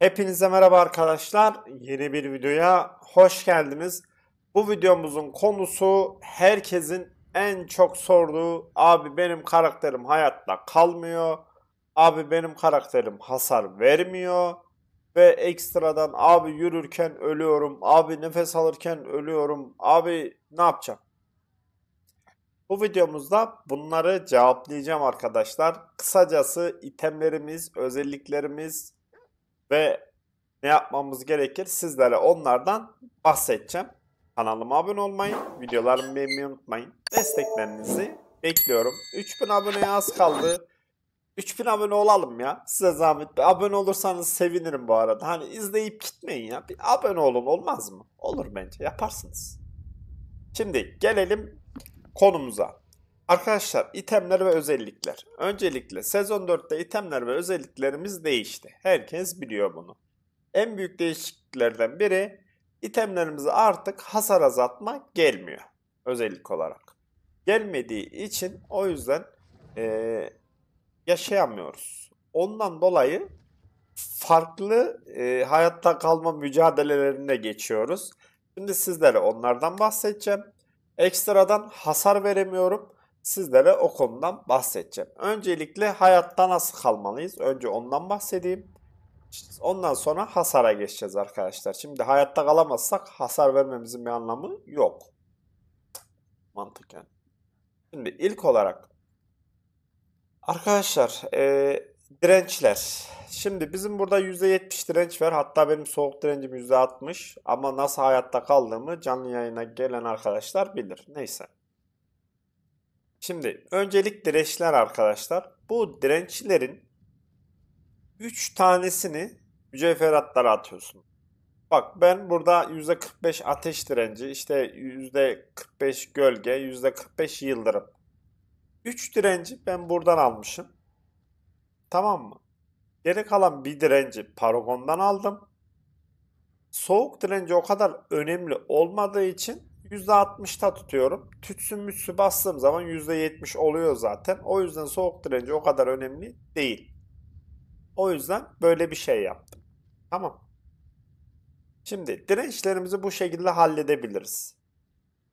Hepinize merhaba arkadaşlar. Yeni bir videoya hoş geldiniz. Bu videomuzun konusu herkesin en çok sorduğu abi benim karakterim hayatta kalmıyor. Abi benim karakterim hasar vermiyor. Ve ekstradan abi yürürken ölüyorum. Abi nefes alırken ölüyorum. Abi ne yapacağım? Bu videomuzda bunları cevaplayacağım arkadaşlar. Kısacası itemlerimiz, özelliklerimiz ve ne yapmamız gerekir sizlere onlardan bahsedeceğim. Kanalıma abone olmayı, videolarımı beğenmeyi unutmayın. Desteklerinizi bekliyorum. 3000 aboneye az kaldı. 3000 abone olalım ya. Size zahmet. Bir abone olursanız sevinirim bu arada. Hani izleyip gitmeyin ya. Bir abone olun olmaz mı? Olur bence yaparsınız. Şimdi gelelim konumuza. Arkadaşlar itemler ve özellikler. Öncelikle sezon 4'te itemler ve özelliklerimiz değişti. Herkes biliyor bunu. En büyük değişikliklerden biri itemlerimize artık hasar azaltma gelmiyor özellik olarak. Gelmediği için o yüzden yaşayamıyoruz. Ondan dolayı farklı hayatta kalma mücadelelerine geçiyoruz. Şimdi sizlere onlardan bahsedeceğim. Ekstradan hasar veremiyorum. Sizlere o konudan bahsedeceğim. Öncelikle hayatta nasıl kalmalıyız? Önce ondan bahsedeyim. Ondan sonra hasara geçeceğiz arkadaşlar. Şimdi hayatta kalamazsak hasar vermemizin bir anlamı yok. Mantıken. Şimdi ilk olarak arkadaşlar dirençler. Şimdi bizim burada %70 direnç var. Hatta benim soğuk direncim %60. Ama nasıl hayatta kaldığımı canlı yayına gelen arkadaşlar bilir. Neyse. Şimdi öncelik dirençler arkadaşlar. Bu dirençlerin 3 tanesini mücevheratlara atıyorsun. Bak ben burada %45 ateş direnci, işte %45 gölge, %45 yıldırım. 3 direnci ben buradan almışım. Tamam mı? Geri kalan bir direnci Paragon'dan aldım. Soğuk direnci o kadar önemli olmadığı için %60'ta tutuyorum. Tütsü mütsü bastığım zaman %70 oluyor zaten. O yüzden soğuk direnci o kadar önemli değil. O yüzden böyle bir şey yaptım. Tamam. Şimdi dirençlerimizi bu şekilde halledebiliriz.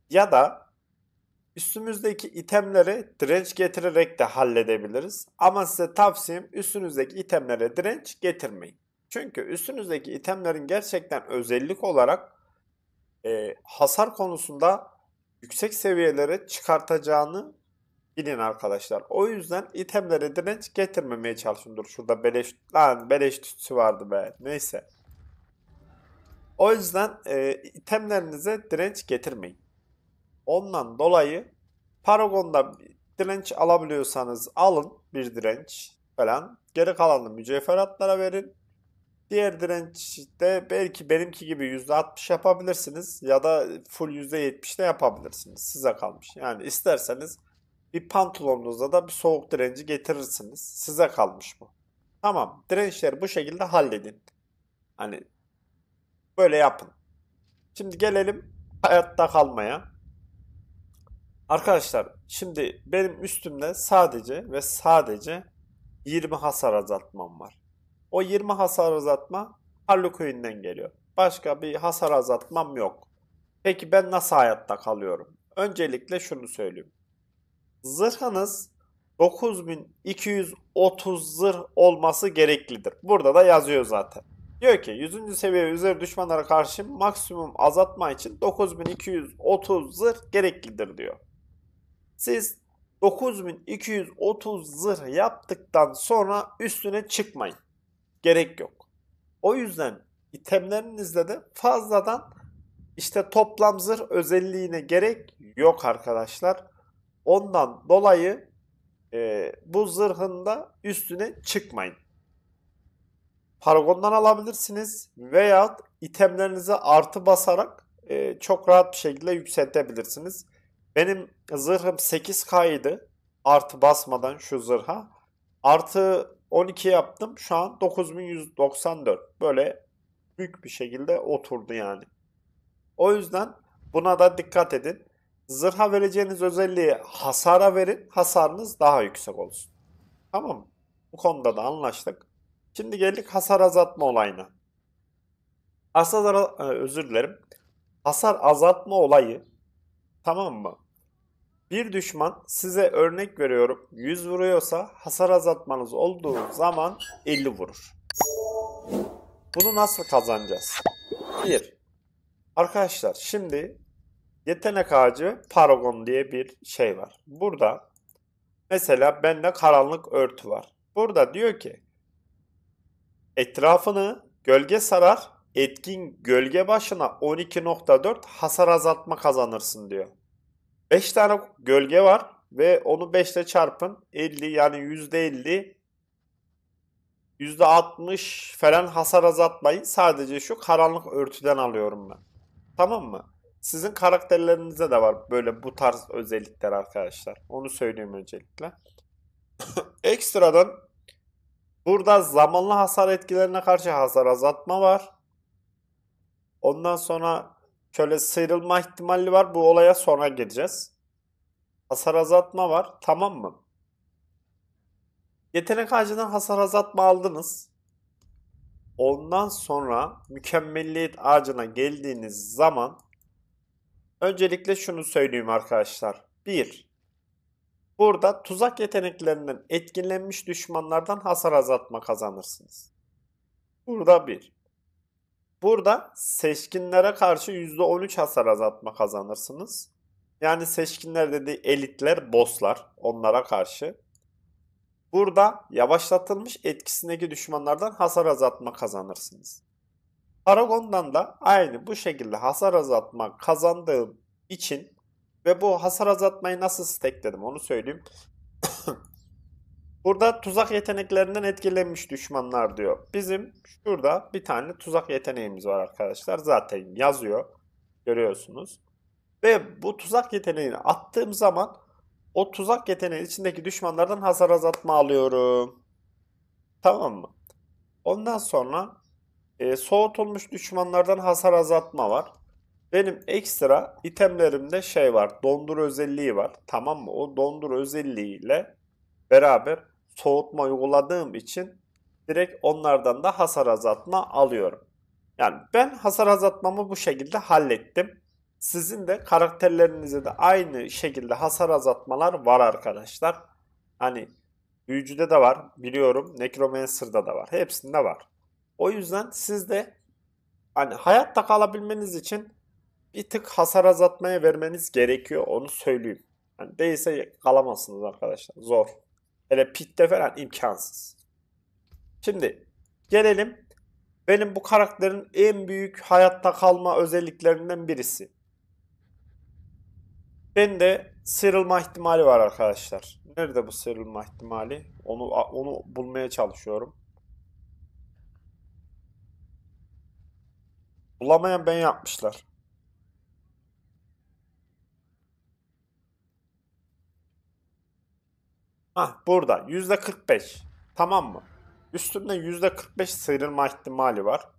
Ya da üstümüzdeki itemleri direnç getirerek de halledebiliriz. Ama size tavsiyem üstünüzdeki itemlere direnç getirmeyin. Çünkü üstünüzdeki itemlerin gerçekten özellik olarak hasar konusunda yüksek seviyelere çıkartacağını bilin arkadaşlar. O yüzden itemlere direnç getirmemeye çalışın. Dur şurada beleş tütsü vardı be. Neyse. O yüzden itemlerinize direnç getirmeyin. Ondan dolayı Paragon'da direnç alabiliyorsanız alın bir direnç falan. Geri kalanını mücevheratlara verin. Diğer dirençte belki benimki gibi %60 yapabilirsiniz ya da full %70 de yapabilirsiniz. Size kalmış. Yani isterseniz bir pantolonunuzda da bir soğuk direnci getirirsiniz. Size kalmış bu. Tamam, dirençleri bu şekilde halledin. Hani böyle yapın. Şimdi gelelim hayatta kalmaya. Arkadaşlar şimdi benim üstümde sadece ve sadece 20 hasar azaltmam var. O 20 hasar azaltma Harley geliyor. Başka bir hasar azaltmam yok. Peki ben nasıl hayatta kalıyorum? Öncelikle şunu söyleyeyim. Zırhınız 9230 zırh olması gereklidir. Burada da yazıyor zaten. Diyor ki 100. seviye üzeri düşmanlara karşı maksimum azaltma için 9230 zırh gereklidir diyor. Siz 9230 zırh yaptıktan sonra üstüne çıkmayın. Gerek yok. O yüzden itemlerinizde de fazladan işte toplam zırh özelliğine gerek yok arkadaşlar. Ondan dolayı bu zırhın da üstüne çıkmayın. Paragon'dan alabilirsiniz veya itemlerinize artı basarak çok rahat bir şekilde yükseltebilirsiniz. Benim zırhım 8K idi. Artı basmadan şu zırha. Artı 12 yaptım. Şu an 9194. Böyle büyük bir şekilde oturdu yani. O yüzden buna da dikkat edin. Zırha vereceğiniz özelliği hasara verin. Hasarınız daha yüksek olsun. Tamam mı? Bu konuda da anlaştık. Şimdi geldik hasar azaltma olayına. Özür dilerim. Hasar azaltma olayı, tamam mı? Bir düşman size, örnek veriyorum, 100 vuruyorsa hasar azaltmanız olduğu zaman 50 vurur. Bunu nasıl kazanacağız? 1. Arkadaşlar şimdi yetenek ağacı Paragon diye bir şey var. Burada mesela bende karanlık örtü var. Burada diyor ki etrafını gölge sarar, etkin gölge başına 12.4 hasar azaltma kazanırsın diyor. 5 tane gölge var ve onu 5 ile çarpın. 50, yani %50, %60 falan hasar azaltmayı sadece şu karanlık örtüden alıyorum ben. Tamam mı? Sizin karakterlerinizde de var böyle bu tarz özellikler arkadaşlar. Onu söyleyeyim öncelikle. Ekstradan burada zamanlı hasar etkilerine karşı hasar azaltma var. Ondan sonra şöyle sıyrılma ihtimali var. Bu olaya sonra gireceğiz. Hasar azaltma var. Tamam mı? Yetenek ağacından hasar azaltma aldınız. Ondan sonra mükemmelliyet ağacına geldiğiniz zaman öncelikle şunu söyleyeyim arkadaşlar. 1. Burada tuzak yeteneklerinden etkilenmiş düşmanlardan hasar azaltma kazanırsınız. Burada 1. Burada seçkinlere karşı %13 hasar azaltma kazanırsınız. Yani seçkinler dediği elitler, bosslar, onlara karşı. Burada yavaşlatılmış etkisindeki düşmanlardan hasar azaltma kazanırsınız. Paragon'dan da aynı bu şekilde hasar azaltma kazandığım için ve bu hasar azaltmayı nasıl stackledim onu söyleyeyim. Burada tuzak yeteneklerinden etkilenmiş düşmanlar diyor. Bizim şurada bir tane tuzak yeteneğimiz var arkadaşlar. Zaten yazıyor. Görüyorsunuz. Ve bu tuzak yeteneğini attığım zaman o tuzak yeteneği içindeki düşmanlardan hasar azaltma alıyorum. Tamam mı? Ondan sonra soğutulmuş düşmanlardan hasar azaltma var. Benim ekstra itemlerimde şey var. Dondur özelliği var. Tamam mı? O dondur özelliğiyle beraber soğutma uyguladığım için direkt onlardan da hasar azaltma alıyorum. Yani ben hasar azaltmamı bu şekilde hallettim. Sizin de karakterlerinize de aynı şekilde hasar azaltmalar var arkadaşlar. Hani büyücüde de var biliyorum. Necromancer'da da var. Hepsinde var. O yüzden siz de hani hayatta kalabilmeniz için bir tık hasar azaltmaya vermeniz gerekiyor. Onu söyleyeyim. Yani değilse kalamazsınız arkadaşlar. Zor. Hele pitte falan imkansız. Şimdi gelelim benim bu karakterin en büyük hayatta kalma özelliklerinden birisi. Bende sıyrılma ihtimali var arkadaşlar. Nerede bu sıyrılma ihtimali? Onu bulmaya çalışıyorum. Bulamayan ben yapmışlar. Hah, burada %45. Tamam mı? Üstünde %45 sıyrılma ihtimali var.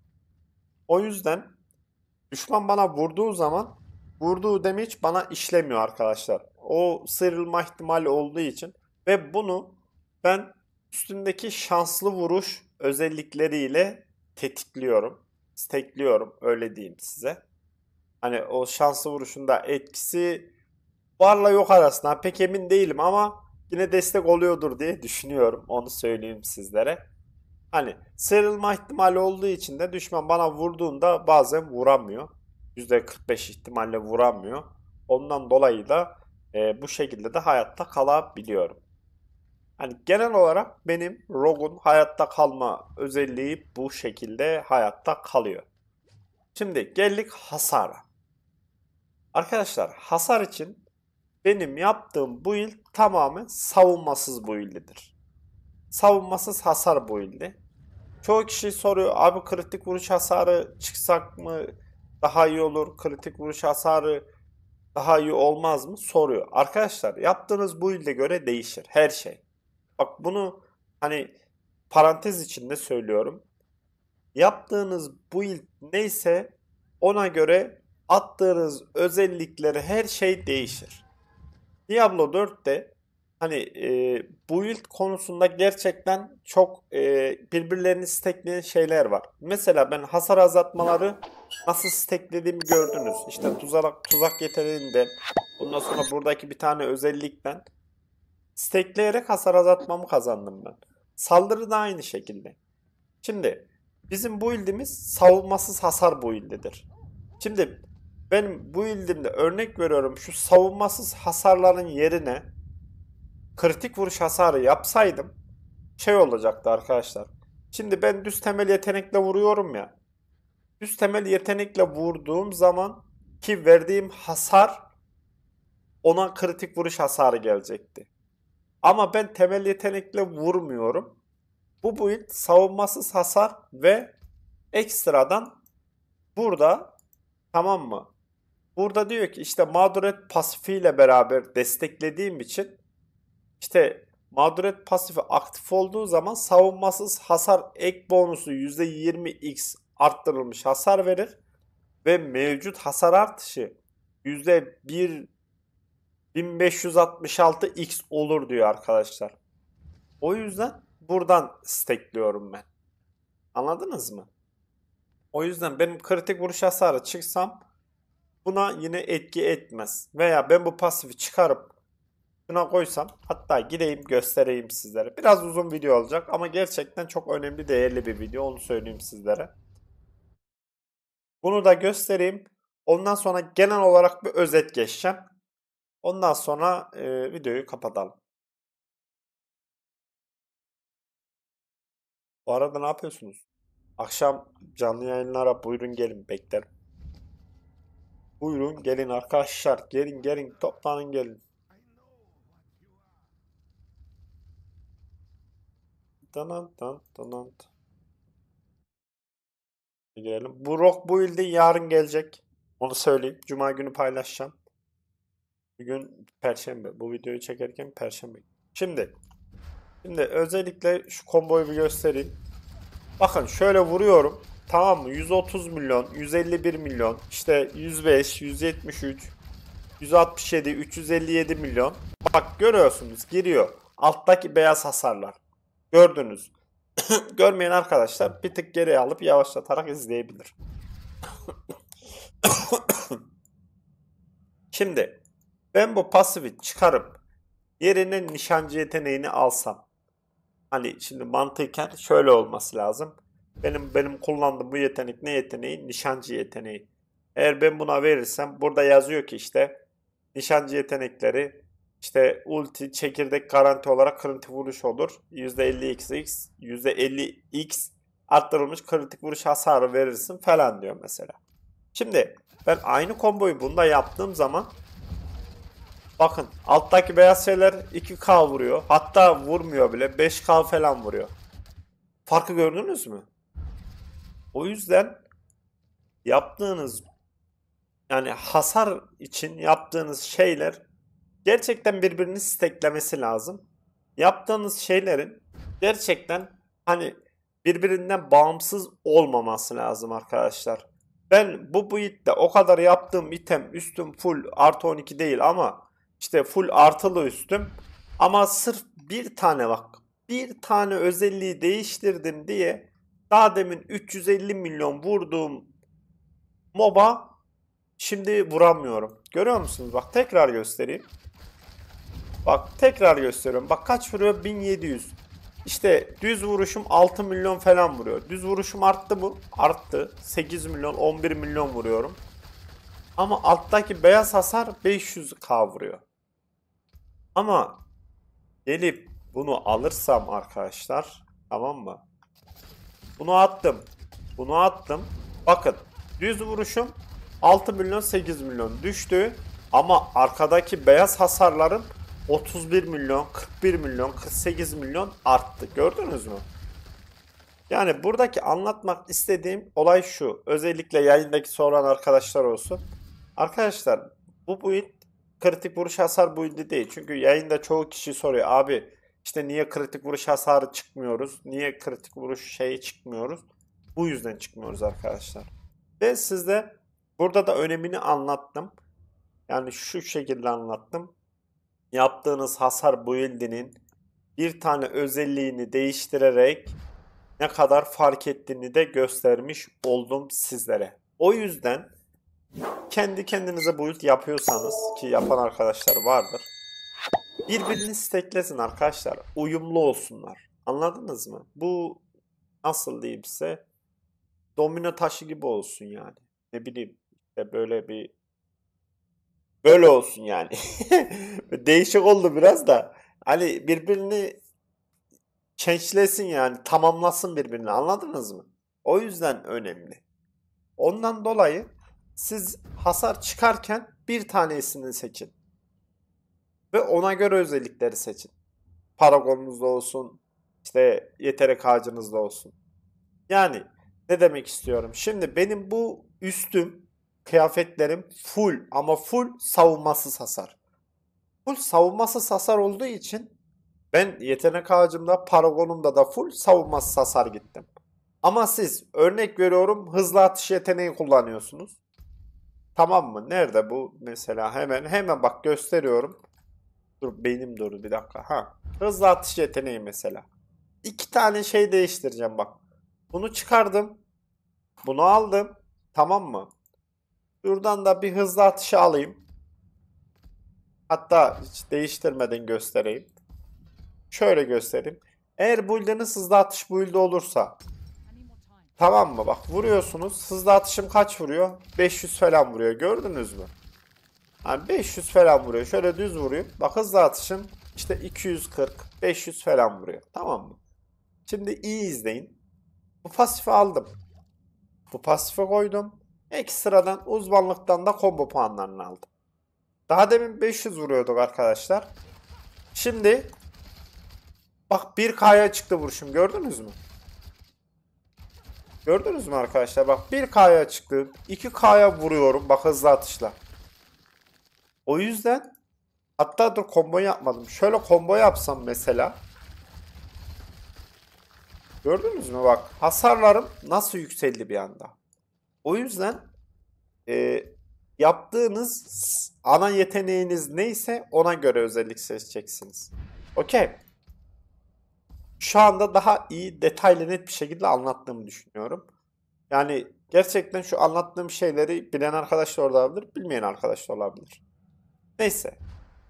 O yüzden düşman bana vurduğu zaman vurduğu damage bana işlemiyor arkadaşlar. O sıyrılma ihtimali olduğu için ve bunu ben üstündeki şanslı vuruş özellikleriyle tetikliyorum. Stekliyorum öyle diyeyim size. Hani o şanslı vuruşun da etkisi varla yok arasında pek emin değilim ama yine destek oluyordur diye düşünüyorum. Onu söyleyeyim sizlere. Hani sıyrılma ihtimali olduğu için de düşman bana vurduğunda bazen vuramıyor. %45 ihtimalle vuramıyor. Ondan dolayı da bu şekilde de hayatta kalabiliyorum. Hani genel olarak benim Rogue'un hayatta kalma özelliği bu şekilde hayatta kalıyor. Şimdi geldik hasara. Arkadaşlar hasar için benim yaptığım build tamamen savunmasız build'idir. Savunmasız hasar build'i. Çoğu kişi soruyor abi kritik vuruş hasarı çıksak mı daha iyi olur? Kritik vuruş hasarı daha iyi olmaz mı? Soruyor. Arkadaşlar yaptığınız build'e göre değişir her şey. Bak bunu hani parantez içinde söylüyorum. Yaptığınız build neyse ona göre attığınız özellikleri her şey değişir. Diablo 4'te hani build konusunda gerçekten çok birbirlerini stekleyen şeyler var. Mesela ben hasar azaltmaları nasıl steklediğimi gördünüz. İşte tuzak yeteneğinden, ondan sonra buradaki bir tane özellikten stekleyerek hasar azaltmamı kazandım ben. Saldırı da aynı şekilde. Şimdi bizim build'imiz savunmasız hasar build'idir. Şimdi benim build'imde örnek veriyorum, şu savunmasız hasarların yerine kritik vuruş hasarı yapsaydım şey olacaktı arkadaşlar. Şimdi ben düz temel yetenekle vuruyorum ya. Düz temel yetenekle vurduğum zaman ki verdiğim hasar ona kritik vuruş hasarı gelecekti. Ama ben temel yetenekle vurmuyorum. Bu build savunmasız hasar ve ekstradan burada, tamam mı? Burada diyor ki işte mağduriyet pasifiyle beraber desteklediğim için işte mağduriyet pasifi aktif olduğu zaman savunmasız hasar ek bonusu %20x arttırılmış hasar verir ve mevcut hasar artışı %1566x olur diyor arkadaşlar. O yüzden buradan stekliyorum ben. Anladınız mı? O yüzden benim kritik vuruş hasarı çıksam buna yine etki etmez. Veya ben bu pasifi çıkarıp şuna koysam, hatta gideyim göstereyim sizlere. Biraz uzun video olacak ama gerçekten çok önemli, değerli bir video, onu söyleyeyim sizlere. Bunu da göstereyim. Ondan sonra genel olarak bir özet geçeceğim. Ondan sonra videoyu kapatalım. Bu arada ne yapıyorsunuz? Akşam canlı yayınlara buyurun gelin, beklerim. Buyurun gelin arkadaşlar. Gelin gelin, toplanın gelin. Tanan tan tanan. Girelim. Bu rock build'i yarın gelecek. Onu söyleyeyim. Cuma günü paylaşacağım. Bugün Perşembe. Bu videoyu çekerken Perşembe. Şimdi özellikle şu komboyu bir göstereyim. Bakın şöyle vuruyorum. Tamam mı? 130 milyon, 151 milyon, işte 105, 173, 167, 357 milyon. Bak görüyorsunuz, giriyor. Alttaki beyaz hasarlar. Gördünüz. Görmeyen arkadaşlar bir tık geriye alıp yavaşlatarak izleyebilir. Şimdi ben bu pasifi çıkarıp yerine nişancı yeteneğini alsam. Hani şimdi mantıken şöyle olması lazım. Benim kullandığım bu yetenek ne yeteneği? Nişancı yeteneği. Eğer ben buna verirsem burada yazıyor ki işte nişancı yetenekleri işte ulti, çekirdek garanti olarak kritik vuruş olur. %50x, %50x arttırılmış kritik vuruş hasarı verirsin falan diyor mesela. Şimdi ben aynı komboyu bunda yaptığım zaman bakın alttaki beyaz şeyler 2K vuruyor. Hatta vurmuyor bile, 5K falan vuruyor. Farkı gördünüz mü? O yüzden yaptığınız, yani hasar için yaptığınız şeyler gerçekten birbirini steklemesi lazım. Yaptığınız şeylerin gerçekten hani birbirinden bağımsız olmaması lazım arkadaşlar. Ben bu build'de o kadar yaptığım item üstüm full artı 12 değil ama işte full artılı üstüm, ama sırf bir tane bak, bir tane özelliği değiştirdim diye daha demin 350 milyon vurduğum MOBA şimdi vuramıyorum. Görüyor musunuz? Bak tekrar göstereyim. Bak tekrar gösteriyorum. Bak kaç vuruyor? 1700. İşte düz vuruşum 6 milyon falan vuruyor. Düz vuruşum arttı mı? Arttı. 8 milyon, 11 milyon vuruyorum. Ama alttaki beyaz hasar 500k vuruyor. Ama gelip bunu alırsam arkadaşlar, tamam mı? Bunu attım. Bunu attım. Bakın düz vuruşum 6 milyon 8 milyon düştü. Ama arkadaki beyaz hasarlarım 31 milyon, 41 milyon, 48 milyon arttı. Gördünüz mü? Yani buradaki anlatmak istediğim olay şu. Özellikle yayındaki soran arkadaşlar olsun. Arkadaşlar bu build kritik vuruş hasar build'i değil. Çünkü yayında çoğu kişi soruyor. Abi işte niye kritik vuruş hasarı çıkmıyoruz? Niye kritik vuruş şeyi çıkmıyoruz? Bu yüzden çıkmıyoruz arkadaşlar. Ve sizde burada da önemini anlattım. Yani şu şekilde anlattım. yaptığınız hasar build'inin bir tane özelliğini değiştirerek ne kadar fark ettiğini de göstermiş oldum sizlere. O yüzden kendi kendinize build yapıyorsanız, ki yapan arkadaşlar vardır, birbirini steklesin arkadaşlar. Uyumlu olsunlar. Anladınız mı? Bu nasıl diyeyim size? Domino taşı gibi olsun yani. Ne bileyim işte böyle olsun yani. Değişik oldu biraz da. Hani birbirini change'lesin yani. Tamamlasın birbirini. Anladınız mı? O yüzden önemli. Ondan dolayı siz hasar çıkarken bir tanesini seçin. Ve ona göre özellikleri seçin. Paragonunuzda olsun, işte yetenek ağacınızda olsun. Yani ne demek istiyorum? Şimdi benim bu üstüm, kıyafetlerim full ama full savunmasız hasar. Full savunmasız hasar olduğu için ben yetenek ağacımda, paragonumda da full savunmasız hasar gittim. Ama siz örnek veriyorum hızlı atış yeteneği kullanıyorsunuz. Tamam mı? Nerede bu? Mesela hemen bak gösteriyorum. Dur beynim durdu bir dakika. Ha. Hızlı atış yeteneği mesela. İki tane şey değiştireceğim bak. Bunu çıkardım. Bunu aldım. Tamam mı? Şuradan da bir hızlı atışı alayım. Hatta hiç değiştirmeden göstereyim. Şöyle göstereyim. Eğer build'iniz hızlı atış build'i olursa, tamam mı? Bak vuruyorsunuz. Hızlı atışım kaç vuruyor? 500 falan vuruyor. Gördünüz mü? Yani 500 falan vuruyor. Şöyle düz vurayım. Bak hızlı atışım işte 240, 500 falan vuruyor. Tamam mı? Şimdi iyi izleyin. Bu pasifi aldım. Bu pasife koydum. Ekstradan uzmanlıktan da combo puanlarını aldım. Daha demin 500 vuruyorduk arkadaşlar. Şimdi bak 1K'ya çıktı vuruşum. Gördünüz mü? Gördünüz mü arkadaşlar? Bak 1K'ya çıktı. 2K'ya vuruyorum. Bak hızlı atışla. O yüzden hatta dur combo yapmadım. Şöyle combo yapsam mesela. Gördünüz mü bak. Hasarlarım nasıl yükseldi bir anda. O yüzden e, yaptığınız ana yeteneğiniz neyse ona göre özellik seçeceksiniz. Okey. Şu anda daha iyi, detaylı, net bir şekilde anlattığımı düşünüyorum. Yani gerçekten şu anlattığım şeyleri bilen arkadaşlar da olabilir, bilmeyen arkadaşlar olabilir. Neyse.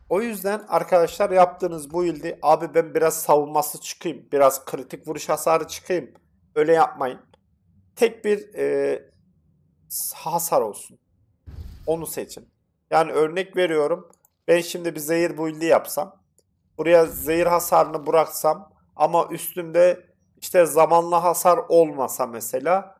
O yüzden arkadaşlar yaptığınız bu build'i abi ben biraz savunması çıkayım, biraz kritik vuruş hasarı çıkayım. Öyle yapmayın. Tek bir hasar olsun. Onu seçin. Yani örnek veriyorum. Ben şimdi bir zehir build'i yapsam. Buraya zehir hasarını bıraksam. Ama üstünde işte zamanla hasar olmasa mesela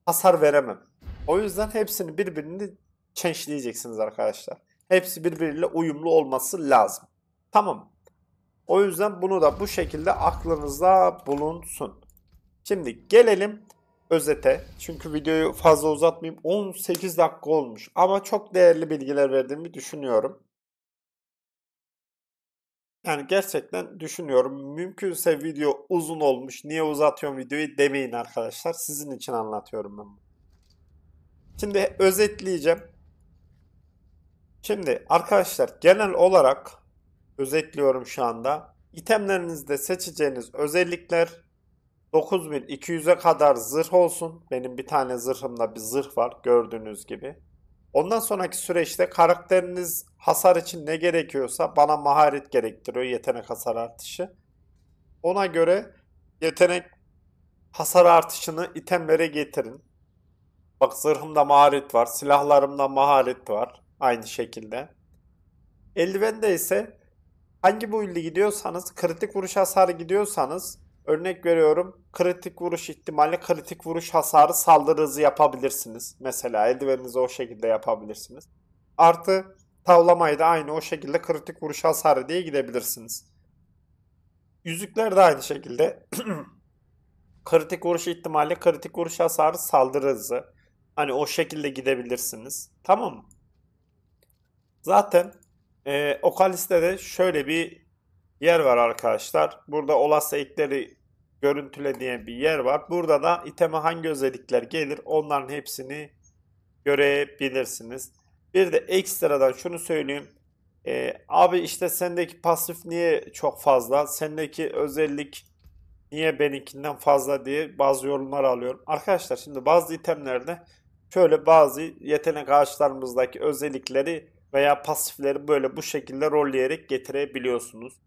hasar veremem. O yüzden hepsini birbirini changeleyeceksiniz arkadaşlar. Hepsi birbiriyle uyumlu olması lazım. Tamam. O yüzden bunu da bu şekilde aklınızda bulunsun. Şimdi gelelim özete. Çünkü videoyu fazla uzatmayayım. 18 dakika olmuş ama çok değerli bilgiler verdiğimi düşünüyorum. Yani gerçekten düşünüyorum. Mümkünse video uzun olmuş. Niye uzatıyorum videoyu demeyin arkadaşlar. Sizin için anlatıyorum ben bunu. Şimdi özetleyeceğim. Şimdi arkadaşlar genel olarak özetliyorum şu anda. İtemlerinizde seçeceğiniz özellikler 9200'e kadar zırh olsun. Benim bir tane zırhımda bir zırh var gördüğünüz gibi. Ondan sonraki süreçte karakteriniz hasar için ne gerekiyorsa bana maharet gerektiriyor. Yetenek hasar artışı. Ona göre yetenek hasar artışını itemlere getirin. Bak zırhımda maharet var. Silahlarımda maharet var. Aynı şekilde. Eldivende ise hangi build'e gidiyorsanız, kritik vuruş hasarı gidiyorsanız, örnek veriyorum, kritik vuruş ihtimali, kritik vuruş hasarı, saldırı hızı yapabilirsiniz. Mesela eldiveninizi o şekilde yapabilirsiniz. Artı tavlamayı da aynı o şekilde kritik vuruş hasarı diye gidebilirsiniz. Yüzükler de aynı şekilde kritik vuruş ihtimali, kritik vuruş hasarı, saldırı hızı. Hani o şekilde gidebilirsiniz. Tamam mı? Zaten o listede şöyle bir yer var arkadaşlar. Burada olası ekleri görüntüle diye bir yer var. Burada da iteme hangi özellikler gelir onların hepsini görebilirsiniz. Bir de ekstradan şunu söyleyeyim. Abi işte sendeki pasif niye çok fazla? Sendeki özellik niye benimkinden fazla diye bazı yorumlar alıyorum. Arkadaşlar şimdi bazı itemlerde şöyle bazı yetenek ağaçlarımızdaki özellikleri veya pasifleri böyle bu şekilde rolleyerek getirebiliyorsunuz.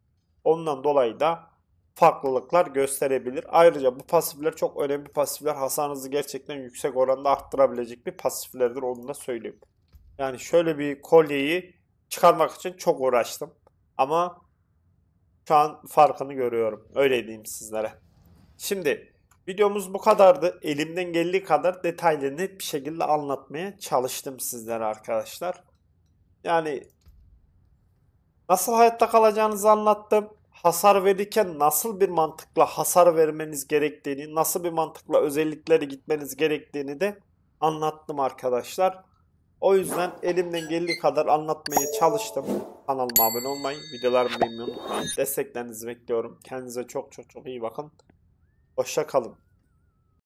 Ondan dolayı da farklılıklar gösterebilir. Ayrıca bu pasifler çok önemli pasifler. Hasarınızı gerçekten yüksek oranda arttırabilecek bir pasiflerdir. Onu da söyleyeyim. Yani şöyle bir kolyeyi çıkarmak için çok uğraştım. Ama şu an farkını görüyorum. Öyle diyeyim sizlere. Şimdi videomuz bu kadardı. Elimden geldiği kadar detaylı net bir şekilde anlatmaya çalıştım sizlere arkadaşlar. Yani nasıl hayatta kalacağınızı anlattım. Hasar verirken nasıl bir mantıkla hasar vermeniz gerektiğini, nasıl bir mantıkla özellikleri gitmeniz gerektiğini de anlattım arkadaşlar. O yüzden elimden geldiği kadar anlatmaya çalıştım. Kanalıma abone olmayı, videolarımı beğenmeyi unutmayın. Desteklerinizi bekliyorum. Kendinize çok çok çok iyi bakın. Hoşça kalın.